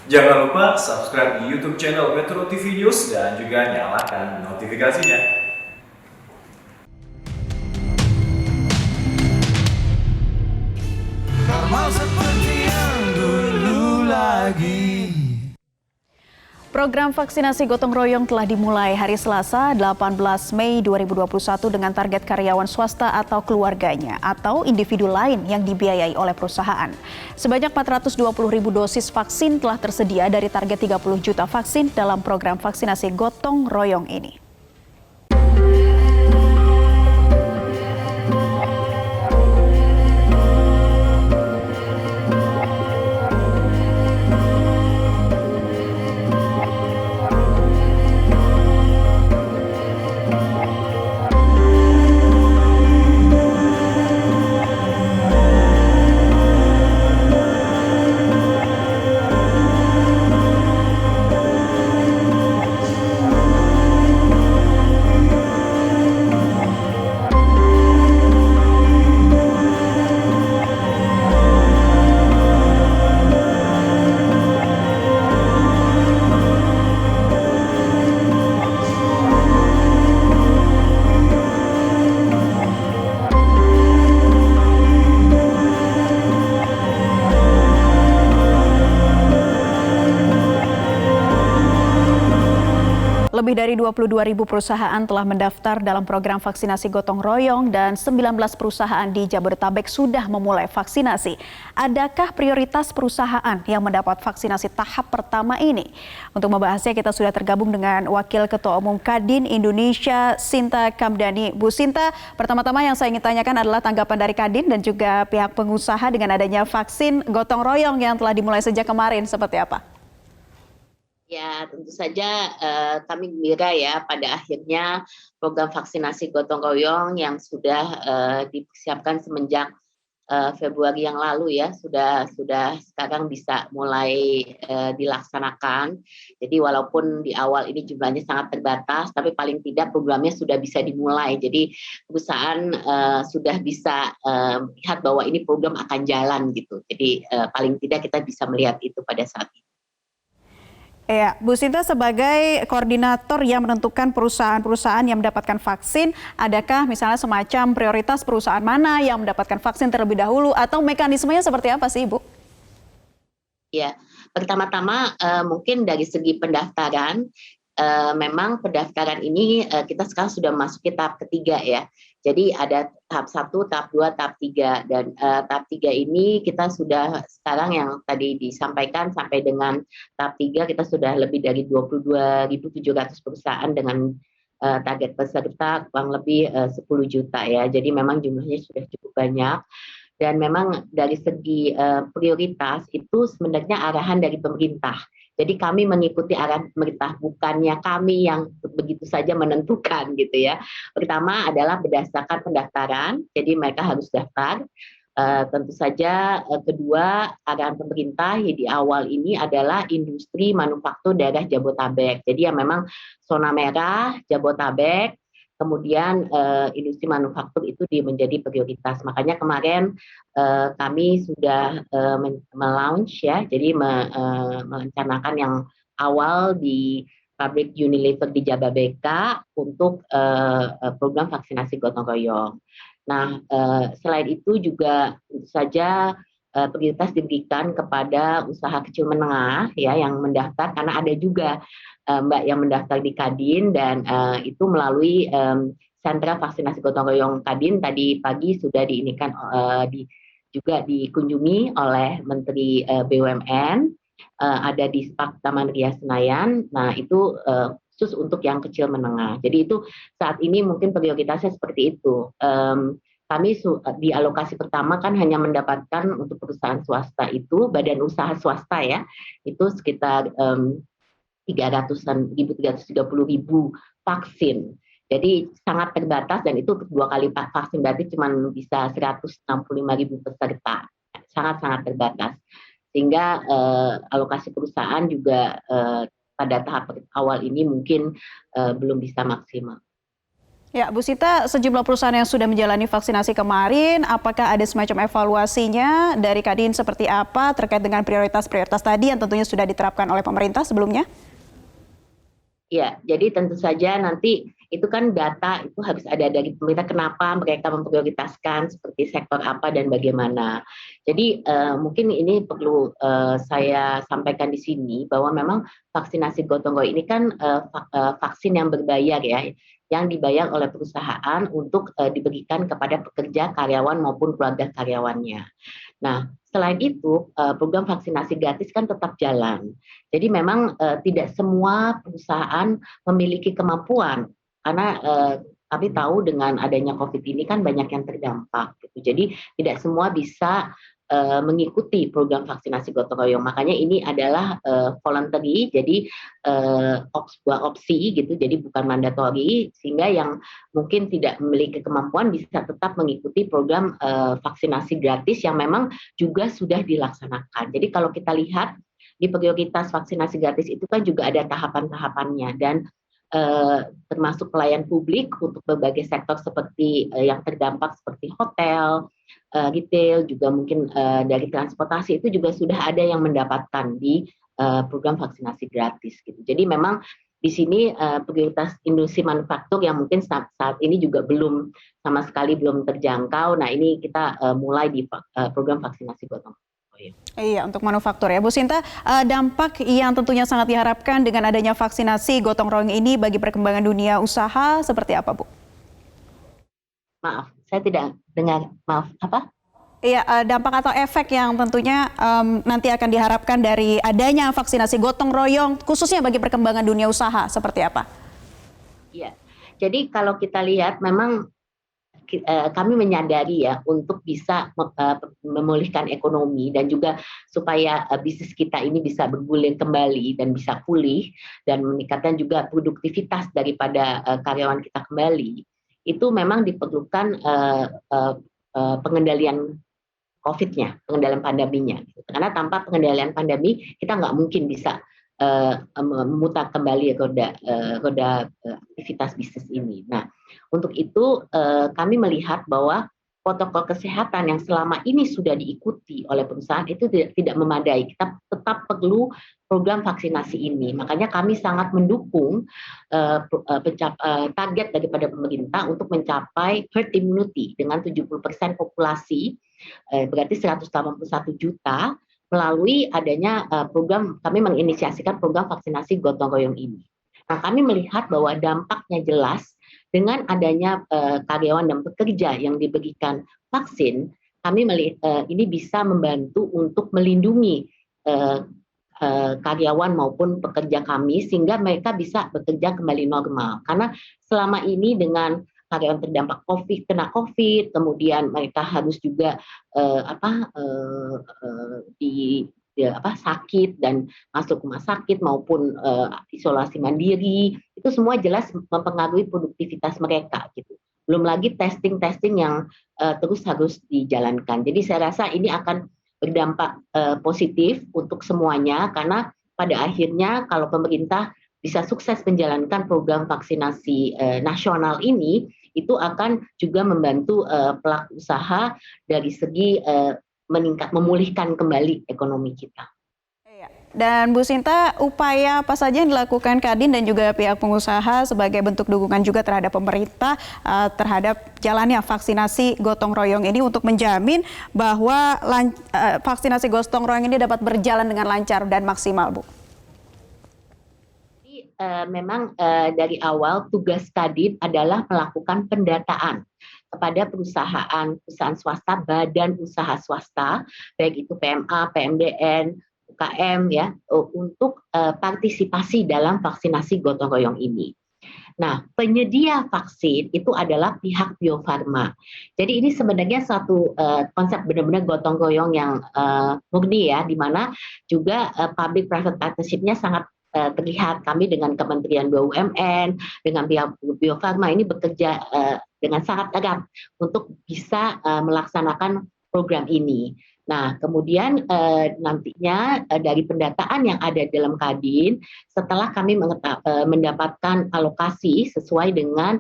Jangan lupa subscribe di YouTube channel Metro TV News dan juga nyalakan notifikasinya. Program vaksinasi gotong royong telah dimulai hari Selasa 18 Mei 2021 dengan target karyawan swasta atau keluarganya atau individu lain yang dibiayai oleh perusahaan. Sebanyak 420.000 dosis vaksin telah tersedia dari target 30 juta vaksin dalam program vaksinasi gotong royong ini. Lebih dari 22.000 perusahaan telah mendaftar dalam program vaksinasi gotong royong dan 19 perusahaan di Jabodetabek sudah memulai vaksinasi. Adakah prioritas perusahaan yang mendapat vaksinasi tahap pertama ini? Untuk membahasnya kita sudah tergabung dengan Wakil Ketua Umum Kadin Indonesia, Sinta Kamdani. Bu Sinta, pertama-tama yang saya ingin tanyakan adalah tanggapan dari Kadin dan juga pihak pengusaha dengan adanya vaksin gotong royong yang telah dimulai sejak kemarin, seperti apa? Ya, tentu saja kami gembira ya pada akhirnya program vaksinasi gotong royong yang sudah dipersiapkan semenjak Februari yang lalu ya sudah sekarang bisa mulai dilaksanakan. Jadi walaupun di awal ini jumlahnya sangat terbatas, tapi paling tidak programnya sudah bisa dimulai. Jadi perusahaan sudah bisa lihat bahwa ini program akan jalan gitu. Jadi paling tidak kita bisa melihat itu pada saat ini. Ya, Bu Sinta sebagai koordinator yang menentukan perusahaan-perusahaan yang mendapatkan vaksin, adakah misalnya semacam prioritas perusahaan mana yang mendapatkan vaksin terlebih dahulu atau mekanismenya seperti apa sih, Bu? Ya, pertama-tama mungkin dari segi pendaftaran, memang pendaftaran ini kita sekarang sudah memasuki tahap ketiga ya. Jadi ada tahap 1, tahap 2, tahap 3 dan tahap 3 ini kita sudah sekarang yang tadi disampaikan sampai dengan tahap 3 kita sudah lebih dari 22.700 perusahaan dengan target peserta kurang lebih 10 juta ya. Jadi memang jumlahnya sudah cukup banyak. Dan memang dari segi prioritas itu sebenarnya arahan dari pemerintah. Jadi kami mengikuti arahan pemerintah, bukannya kami yang begitu saja menentukan gitu ya. Pertama adalah berdasarkan pendaftaran, jadi mereka harus daftar. Tentu saja kedua arahan pemerintah di awal ini adalah industri manufaktur daerah Jabodetabek. Jadi yang memang zona merah Jabodetabek, kemudian industri manufaktur itu menjadi prioritas. Makanya kemarin kami sudah melaunch ya, jadi merencanakan yang awal di pabrik Unilever di Jababeka untuk program vaksinasi gotong royong. Nah, selain itu juga tentu saja prioritas diberikan kepada usaha kecil menengah ya yang mendaftar karena ada juga Mbak yang mendaftar di Kadin dan itu melalui sentra vaksinasi gotong royong Kadin tadi pagi sudah diinikan juga dikunjungi oleh Menteri BUMN, ada di Spak Taman Ria Senayan. Nah itu khusus untuk yang kecil menengah. Jadi itu saat ini mungkin prioritasnya seperti itu. Kami di alokasi pertama kan hanya mendapatkan untuk perusahaan swasta itu badan usaha swasta ya itu sekitar 330.000 vaksin. Jadi sangat terbatas dan itu 2 kali vaksin berarti cuma bisa 165.000 peserta. Sangat-sangat terbatas. Sehingga alokasi perusahaan juga pada tahap awal ini mungkin belum bisa maksimal. Ya, Bu Sita, sejumlah perusahaan yang sudah menjalani vaksinasi kemarin, apakah ada semacam evaluasinya dari Kadin seperti apa terkait dengan prioritas-prioritas tadi yang tentunya sudah diterapkan oleh pemerintah sebelumnya? Ya, jadi tentu saja nanti itu kan data itu harus ada dari pemerintah kenapa mereka memprioritaskan seperti sektor apa dan bagaimana. Jadi mungkin ini perlu saya sampaikan di sini bahwa memang vaksinasi gotong royong ini kan vaksin yang berbayar ya, yang dibayar oleh perusahaan untuk diberikan kepada pekerja, karyawan maupun keluarga karyawannya. Nah, selain itu program vaksinasi gratis kan tetap jalan. Jadi memang tidak semua perusahaan memiliki kemampuan karena kami tahu dengan adanya COVID ini kan banyak yang terdampak gitu. Jadi tidak semua bisa mengikuti program vaksinasi gotong royong. Makanya ini adalah voluntary, jadi sebuah opsi gitu, jadi bukan mandatori, sehingga yang mungkin tidak memiliki kemampuan bisa tetap mengikuti program vaksinasi gratis yang memang juga sudah dilaksanakan. Jadi kalau kita lihat di prioritas vaksinasi gratis itu kan juga ada tahapan-tahapannya dan termasuk pelayan publik untuk berbagai sektor seperti yang terdampak seperti hotel, retail, juga mungkin dari transportasi itu juga sudah ada yang mendapatkan di program vaksinasi gratis gitu. Jadi memang di sini prioritas industri manufaktur yang mungkin saat ini juga belum sama sekali belum terjangkau. Nah ini kita mulai di program vaksinasi gotong. Iya, untuk manufaktur ya. Bu Sinta, dampak yang tentunya sangat diharapkan dengan adanya vaksinasi gotong royong ini bagi perkembangan dunia usaha seperti apa, Bu? Maaf, saya tidak dengar. Maaf, apa? Iya, dampak atau efek yang tentunya nanti akan diharapkan dari adanya vaksinasi gotong royong, khususnya bagi perkembangan dunia usaha seperti apa? Iya, jadi kalau kita lihat memang kami menyadari ya untuk bisa memulihkan ekonomi dan juga supaya bisnis kita ini bisa bergulir kembali dan bisa pulih dan meningkatkan juga produktivitas daripada karyawan kita kembali, itu memang diperlukan pengendalian COVID-nya, pengendalian pandeminya. Karena tanpa pengendalian pandemi kita nggak mungkin bisa memutar kembali roda aktivitas bisnis ini. Nah, untuk itu kami melihat bahwa protokol kesehatan yang selama ini sudah diikuti oleh perusahaan itu tidak memadai. Kita tetap perlu program vaksinasi ini. Makanya kami sangat mendukung target daripada pemerintah untuk mencapai herd immunity dengan 70% populasi, berarti 181 juta, melalui adanya program, kami menginisiasikan program vaksinasi gotong royong ini. Nah, kami melihat bahwa dampaknya jelas dengan adanya karyawan dan pekerja yang diberikan vaksin, kami melihat ini bisa membantu untuk melindungi karyawan maupun pekerja kami sehingga mereka bisa bekerja kembali normal. Karena selama ini dengan karyawan terdampak kena COVID, kemudian mereka harus juga sakit dan masuk rumah sakit maupun isolasi mandiri, itu semua jelas mempengaruhi produktivitas mereka gitu. Belum lagi testing yang terus harus dijalankan. Jadi saya rasa ini akan berdampak positif untuk semuanya karena pada akhirnya kalau pemerintah bisa sukses menjalankan program vaksinasi nasional ini, itu akan juga membantu pelaku usaha dari segi memulihkan kembali ekonomi kita. Dan Bu Sinta, upaya apa saja yang dilakukan Kadin dan juga pihak pengusaha sebagai bentuk dukungan juga terhadap pemerintah terhadap jalannya vaksinasi gotong royong ini untuk menjamin bahwa vaksinasi gotong royong ini dapat berjalan dengan lancar dan maksimal, Bu? Memang dari awal tugas Kadin adalah melakukan pendataan kepada perusahaan swasta, badan usaha swasta, baik itu PMA, PMDN, UKM ya, untuk partisipasi dalam vaksinasi gotong royong ini. Nah, penyedia vaksin itu adalah pihak Bio Farma. Jadi ini sebenarnya satu konsep benar-benar gotong royong yang murni ya, di mana juga public private partnership-nya sangat terlihat. Kami dengan Kementerian BUMN, dengan pihak Bio Farma ini bekerja dengan sangat erat untuk bisa melaksanakan program ini. Nah, kemudian nantinya dari pendataan yang ada dalam Kadin, setelah kami mendapatkan alokasi sesuai dengan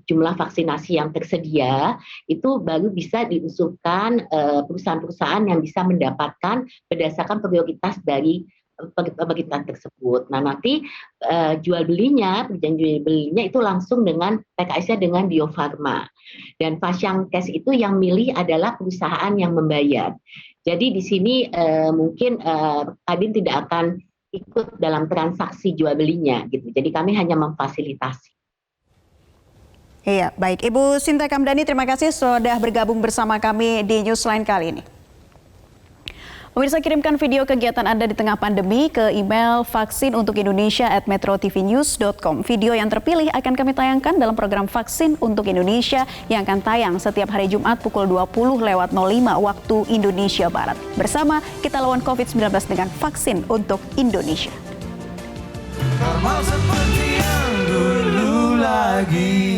jumlah vaksinasi yang tersedia, itu baru bisa diusulkan perusahaan-perusahaan yang bisa mendapatkan berdasarkan prioritas dari pemerintah tersebut. Nah, nanti perjanjian jual belinya itu langsung dengan PKS-nya dengan Bio Farma. Dan Fasiankes itu yang milih adalah perusahaan yang membayar. Jadi di sini mungkin Kadin tidak akan ikut dalam transaksi jual belinya gitu. Jadi kami hanya memfasilitasi. Iya, baik. Ibu Sinta Kamdani, terima kasih sudah bergabung bersama kami di Newsline kali ini. Pemirsa, kirimkan video kegiatan Anda di tengah pandemi ke email vaksinuntukindonesia@metrotvnews.com. Video yang terpilih akan kami tayangkan dalam program Vaksin untuk Indonesia yang akan tayang setiap hari Jumat pukul 20.05 waktu Indonesia Barat. Bersama kita lawan COVID-19 dengan vaksin untuk Indonesia. Normal seperti yang dulu lagi.